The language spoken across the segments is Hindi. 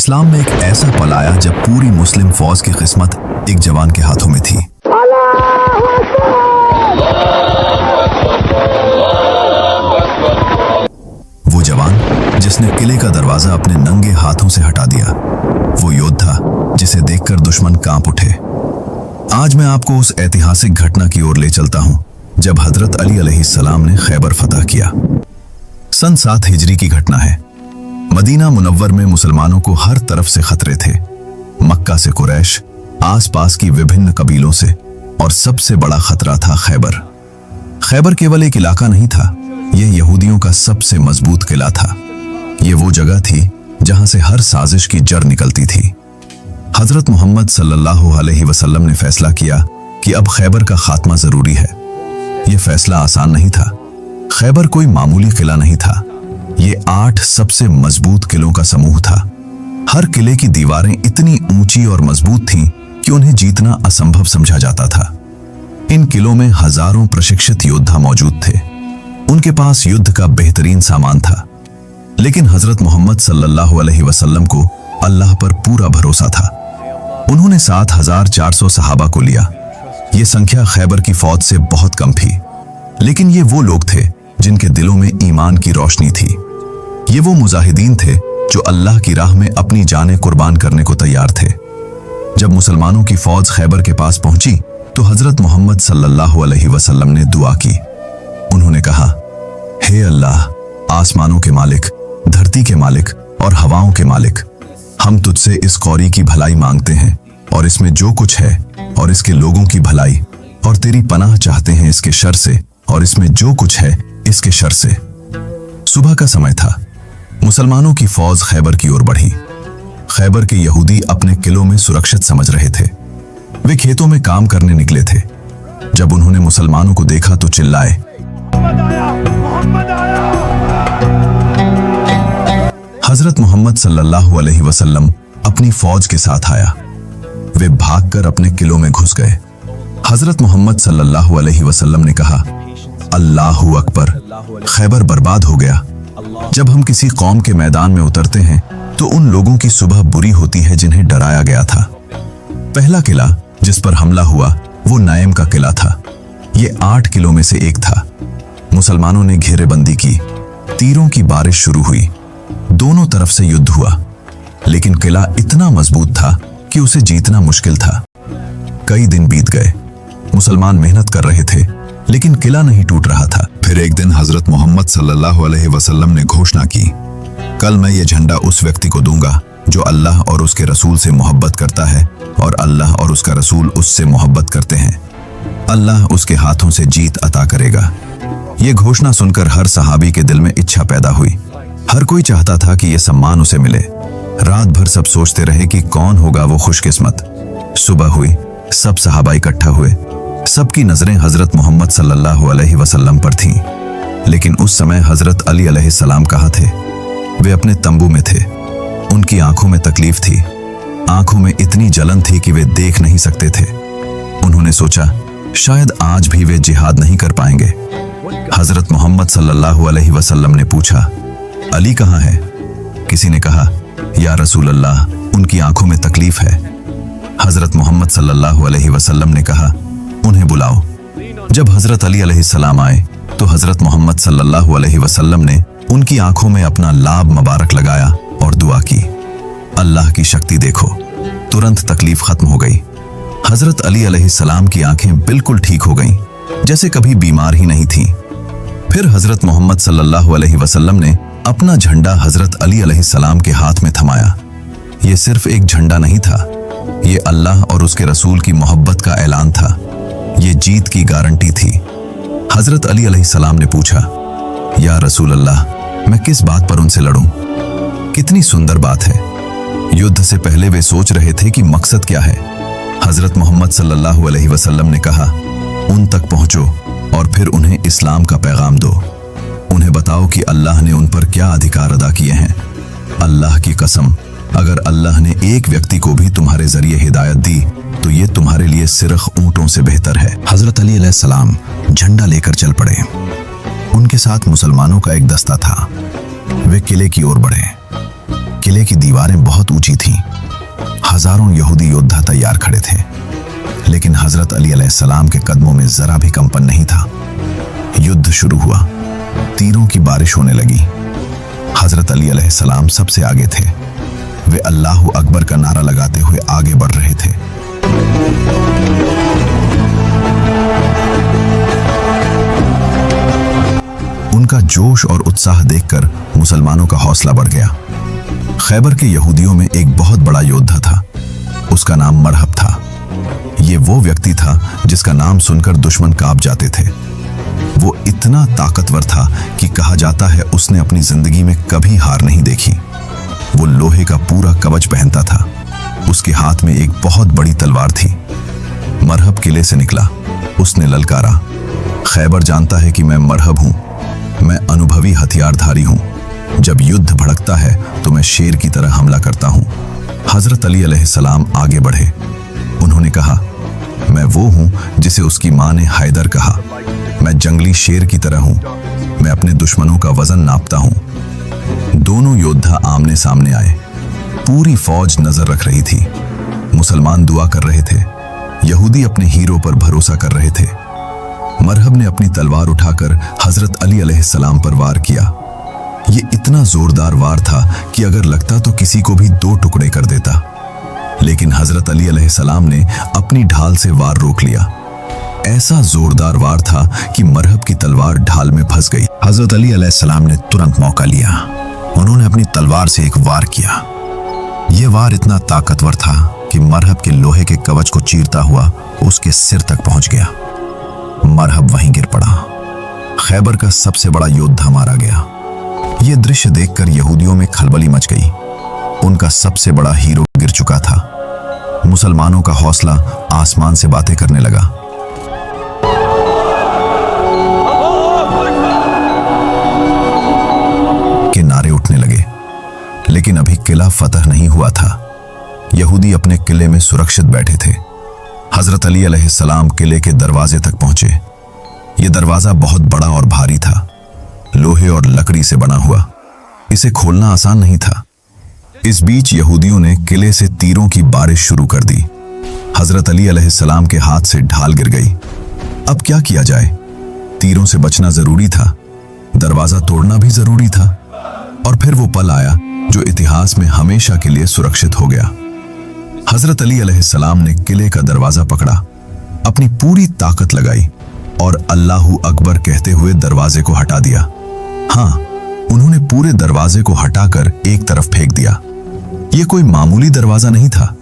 इस्लाम में एक ऐसा पल आया जब पूरी मुस्लिम फौज की किस्मत एक जवान के हाथों में थी। वो जवान जिसने किले का दरवाजा अपने नंगे हाथों से हटा दिया, वो योद्धा जिसे देखकर दुश्मन कांप उठे। आज मैं आपको उस ऐतिहासिक घटना की ओर ले चलता हूं जब हजरत अली अलैहिस्सलाम ने खैबर फतह किया। सन 7 हिजरी की घटना है। मदीना मुनव्वर में मुसलमानों को हर तरफ से खतरे थे। मक्का से कुरैश, आसपास की विभिन्न कबीलों से, और सबसे बड़ा खतरा था खैबर। खैबर केवल एक इलाका नहीं था, यह यहूदियों का सबसे मजबूत किला था। यह वो जगह थी जहां से हर साजिश की जड़ निकलती थी। हजरत मोहम्मद सल्लल्लाहु अलैहि वसल्लम ने फैसला किया कि अब खैबर का खात्मा जरूरी है। यह फैसला आसान नहीं था। खैबर कोई मामूली किला नहीं था, ये 8 सबसे मजबूत किलों का समूह था। हर किले की दीवारें इतनी ऊंची और मजबूत थीं कि उन्हें जीतना असंभव समझा जाता था। इन किलों में हजारों प्रशिक्षित योद्धा मौजूद थे। उनके पास युद्ध का बेहतरीन सामान था, लेकिन हजरत मोहम्मद सल्लल्लाहु अलैहि वसल्लम को अल्लाह पर पूरा भरोसा था। उन्होंने 7400 सहाबा को लिया। ये संख्या खैबर की फौज से बहुत कम थी, लेकिन ये वो लोग थे जिनके दिलों में ईमान की रोशनी थी। ये वो मुजाहिदीन थे जो अल्लाह की राह में अपनी जानें कुर्बान करने को तैयार थे। जब मुसलमानों की फौज खैबर के पास पहुंची तो हजरत मोहम्मद सल्लल्लाहु अलैहि वसल्लम ने दुआ की। उन्होंने कहा, हे अल्लाह, आसमानों के मालिक, धरती के मालिक और हवाओं के मालिक, हम तुझसे इस कौरी की भलाई मांगते हैं और इसमें जो कुछ है, और इसके लोगों की भलाई, और तेरी पनाह चाहते हैं इसके शर से, और इसमें जो कुछ है इसके शर से। सुबह का समय था। मुसलमानों की फौज खैबर की ओर बढ़ी। खैबर के यहूदी अपने किलों में सुरक्षित समझ रहे थे। वे खेतों में काम करने निकले थे। जब उन्होंने मुसलमानों को देखा तो चिल्लाए, हजरत मोहम्मद सल्लल्लाहु अलैहि वसल्लम अपनी फौज के साथ आया। वे भागकर अपने किलों में घुस गए। हजरत मोहम्मद सल्लल्लाहु अलैहि वसल्लम ने कहा, अल्लाहु अकबर, खैबर बर्बाद हो गया। जब हम किसी कौम के मैदान में उतरते हैं तो उन लोगों की सुबह बुरी होती है जिन्हें डराया गया था। पहला किला जिस पर हमला हुआ वो नईम का किला था। ये 8 किलों में से एक था। मुसलमानों ने घेरेबंदी की। तीरों की बारिश शुरू हुई। दोनों तरफ से युद्ध हुआ, लेकिन किला इतना मजबूत था कि उसे जीतना मुश्किल था। कई दिन बीत गए। मुसलमान मेहनत कर रहे थे, लेकिन किला नहीं टूट रहा था। फिर एक दिन हजरत मोहम्मद सल्लल्लाहु अलैहि वसल्लम ने घोषणा की, कल मैं ये झंडा उस व्यक्ति को दूंगा जो अल्लाह और उसके रसूल से मोहब्बत करता है, और अल्लाह और उसका रसूल उससे मोहब्बत करते हैं। अल्लाह उसके हाथों से जीत अता करेगा। ये घोषणा सुनकर हर सहाबी के दिल में इच्छा पैदा हुई। हर कोई चाहता था कि यह सम्मान उसे मिले। रात भर सब सोचते रहे कि कौन होगा वो खुशकिस्मत। सुबह हुई, सब सहाबा इकट्ठा हुए। सबकी नजरें हजरत मोहम्मद सल्लल्लाहु अलैहि वसल्लम पर थीं, लेकिन उस समय हजरत अली अलैहिस्सलाम कहाँ थे? वे अपने तंबू में थे। उनकी आंखों में तकलीफ थी। आंखों में इतनी जलन थी कि वे देख नहीं सकते थे। उन्होंने सोचा, शायद आज भी वे जिहाद नहीं कर पाएंगे। हजरत मोहम्मद सल्लल्लाहु अलैहि वसल्लम ने पूछा, अली कहाँ है? किसी ने कहा, या रसूल अल्लाह, उनकी आंखों में तकलीफ है। हजरत मोहम्मद सल्लल्लाहु अलैहि वसल्लम ने कहा, उन्हें बुलाओ। जब हजरत अली अलैहिस्सलाम आए तो हजरत मोहम्मद सल्लल्लाहु अलैहि वसल्लम ने उनकी आंखों में अपना लाभ मुबारक लगाया और दुआ की, अल्लाह की शक्ति देखो। तुरंत तकलीफ खत्म हो गई। हजरत अली अलैहिस्सलाम की आंखें बिल्कुल ठीक हो गईं, जैसे कभी बीमार ही नहीं थीं। फिर हजरत मोहम्मद सल्लल्लाहु अलैहि वसल्लम ने अपना झंडा हजरत अली अलैहिस्सलाम के हाथ में थमाया। यह सिर्फ एक झंडा नहीं था, ये अल्लाह और उसके रसूल की मोहब्बत का ऐलान था। ये जीत की गारंटी थी। हजरत अली अलैहिस्सलाम ने पूछा, या रसूल अल्लाह, मैं किस बात पर उनसे लड़ूं? कितनी सुंदर बात है। युद्ध से पहले वे सोच रहे थे कि मकसद क्या है। हजरत मोहम्मद सल्लल्लाहु अलैहि वसल्लम ने कहा, उन तक पहुंचो और फिर उन्हें इस्लाम का पैगाम दो। उन्हें बताओ कि अल्लाह ने उन पर क्या अधिकार अदा किए हैं। अल्लाह की कसम, अगर अल्लाह ने एक व्यक्ति को भी तुम्हारे जरिए हिदायत दी तो ये तुम्हारे लिए सिर्फ ऊंटों से बेहतर है। हजरत अली अलैहिस्सलाम झंडा लेकर चल पड़े। उनके साथ मुसलमानों का एक दस्ता था। वे किले की ओर बढ़े। किले की दीवारें बहुत ऊंची थीं। हजारों यहूदी योद्धा तैयार खड़े थे, लेकिन हजरत अली अलैहिस्सलाम के कदमों में जरा भी कंपन नहीं था। युद्ध शुरू हुआ, तीरों की बारिश होने लगी। हजरत अली अलैहिस्सलाम सबसे आगे थे। वे अल्लाहु अकबर का नारा लगाते हुए आगे बढ़ रहे थे। उनका जोश और उत्साह देखकर मुसलमानों का हौसला बढ़ गया। खैबर के यहूदियों में एक बहुत बड़ा योद्धा था। उसका नाम मरहब था। ये वो व्यक्ति था जिसका नाम सुनकर दुश्मन कांप जाते थे। वो इतना ताकतवर था कि कहा जाता है उसने अपनी जिंदगी में कभी हार नहीं देखी। वो लोहे का पूरा कवच पहनता था। उसके हाथ में एक बहुत बड़ी तलवार थी। मरहब किले से निकला। उसने ललकारा, खैबर जानता है कि मैं मरहब हूं। मैं अनुभवी हथियारधारी हूं। जब युद्ध भड़कता है तो मैं शेर की तरह हमला करता हूं। हजरत अली अलैहिस्सलाम आगे बढ़े। उन्होंने कहा, मैं वो हूं जिसे उसकी मां ने हैदर कहा। मैं जंगली शेर की तरह हूं। मैं अपने दुश्मनों का वजन नापता हूं। दोनों योद्धा आमने सामने आए। पूरी फौज नजर रख रही थी। मुसलमान दुआ कर रहे थे। यहूदी अपने हीरो पर भरोसा कर रहे थे। मरहब ने अपनी तलवार उठाकर हजरत अली अलैहिस्सलाम पर वार किया। ये इतना जोरदार वार था कि अगर लगता तो किसी को भी दो टुकड़े कर देता। लेकिन हजरत अली अलैहिस्सलाम ने अपनी ढाल से वार रोक लिया। ऐसा जोरदार वार था कि मरहब की तलवार ढाल में फंस गई। हजरत अली अलैहिस्सलाम ने तुरंत मौका लिया। उन्होंने अपनी तलवार से एक वार किया। यह वार इतना ताकतवर था कि मरहब के लोहे के कवच को चीरता हुआ उसके सिर तक पहुंच गया। मरहब वहीं गिर पड़ा। खैबर का सबसे बड़ा योद्धा मारा गया। यह दृश्य देखकर यहूदियों में खलबली मच गई। उनका सबसे बड़ा हीरो गिर चुका था। मुसलमानों का हौसला आसमान से बातें करने लगा। के नारे उठने लगे। लेकिन अभी किला फतह नहीं हुआ था। यहूदी अपने किले में सुरक्षित बैठे थे। हजरत अली अलैहिस्सलाम किले के दरवाजे तक पहुंचे। यह दरवाजा बहुत बड़ा और भारी था, लोहे और लकड़ी से बना हुआ। इसे खोलना आसान नहीं था। इस बीच यहूदियों ने किले से तीरों की बारिश शुरू कर दी। हजरत अली अलैहिस्सलाम के हाथ से ढाल गिर गई। अब क्या किया जाए? तीरों से बचना जरूरी था, दरवाजा तोड़ना भी जरूरी था। और फिर वो पल आया जो इतिहास में हमेशा के लिए सुरक्षित हो गया। हजरत अली अलैहिस्सलाम ने किले का दरवाजा पकड़ा, अपनी पूरी ताकत लगाई और अल्लाहु अकबर कहते हुए दरवाजे को हटा दिया। हाँ, उन्होंने पूरे दरवाजे को हटाकर एक तरफ फेंक दिया। यह कोई मामूली दरवाजा नहीं था।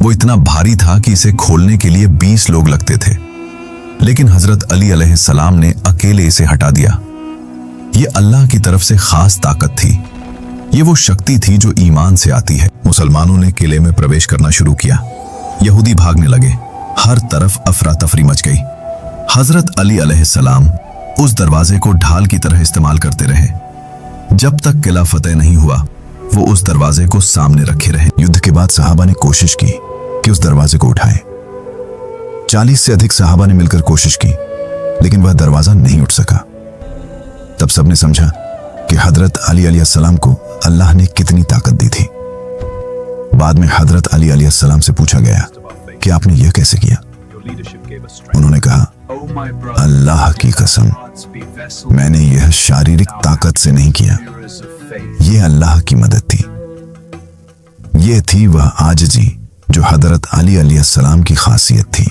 वो इतना भारी था कि इसे खोलने के लिए 20 लोग लगते थे। लेकिन हजरत अली अलैहिस्सलाम ने अकेले इसे हटा दिया। यह अल्लाह की तरफ से खास ताकत थी। ये वो शक्ति थी जो ईमान से आती है। मुसलमानों ने किले में प्रवेश करना शुरू किया। यहूदी भागने लगे। हर तरफ अफरा तफरी मच गई। हजरत अली अलैहिस्सलाम उस दरवाजे को ढाल की तरह इस्तेमाल करते रहे। जब तक किला फतेह नहीं हुआ, वो उस दरवाजे को सामने रखे रहे। युद्ध के बाद सहाबा ने कोशिश की कि उस दरवाजे को उठाएं। 40 से अधिक सहाबा ने मिलकर कोशिश की, लेकिन वह दरवाजा नहीं उठ सका। तब सबने समझा कि हजरत अली अलैहिस्सलाम को अल्लाह ने कितनी ताकत दी थी। बाद में हजरत अली अलैहिस्सलाम से पूछा गया कि आपने यह कैसे किया? उन्होंने कहा, अल्लाह की कसम, मैंने यह शारीरिक ताकत से नहीं किया। यह अल्लाह की मदद थी। यह थी वह आजिज़ी जो हजरत अली अलैहिस्सलाम की खासियत थी।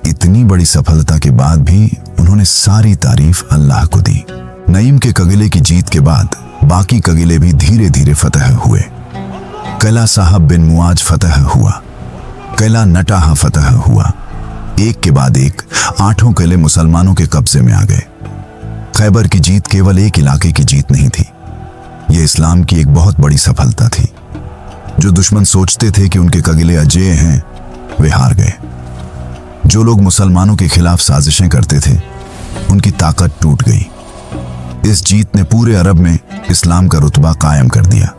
इतनी बड़ी सफलता के बाद भी उन्होंने सारी तारीफ अल्लाह को दी। नईम के कबीले की जीत के बाद बाकी कबीले भी धीरे धीरे फतह हुए। कैला साहब बिन मुआज फतह हुआ। कैला नटाहा फतह हुआ। एक के बाद एक 8 किले मुसलमानों के कब्जे में आ गए। खैबर की जीत केवल एक इलाके की जीत नहीं थी, यह इस्लाम की एक बहुत बड़ी सफलता थी। जो दुश्मन सोचते थे कि उनके कबीले अजेय हैं, वे हार गए। जो लोग मुसलमानों के खिलाफ साजिशें करते थे, उनकी ताकत टूट गई। इस जीत ने पूरे अरब में इस्लाम का रुतबा कायम कर दिया।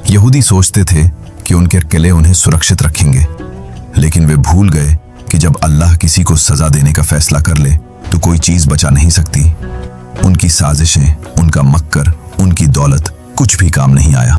यहूदी सोचते थे कि उनके किले उन्हें सुरक्षित रखेंगे, लेकिन वे भूल गए कि जब अल्लाह किसी को सजा देने का फैसला कर ले तो कोई चीज बचा नहीं सकती। उनकी साजिशें, उनका मक्कर, उनकी दौलत कुछ भी काम नहीं आया।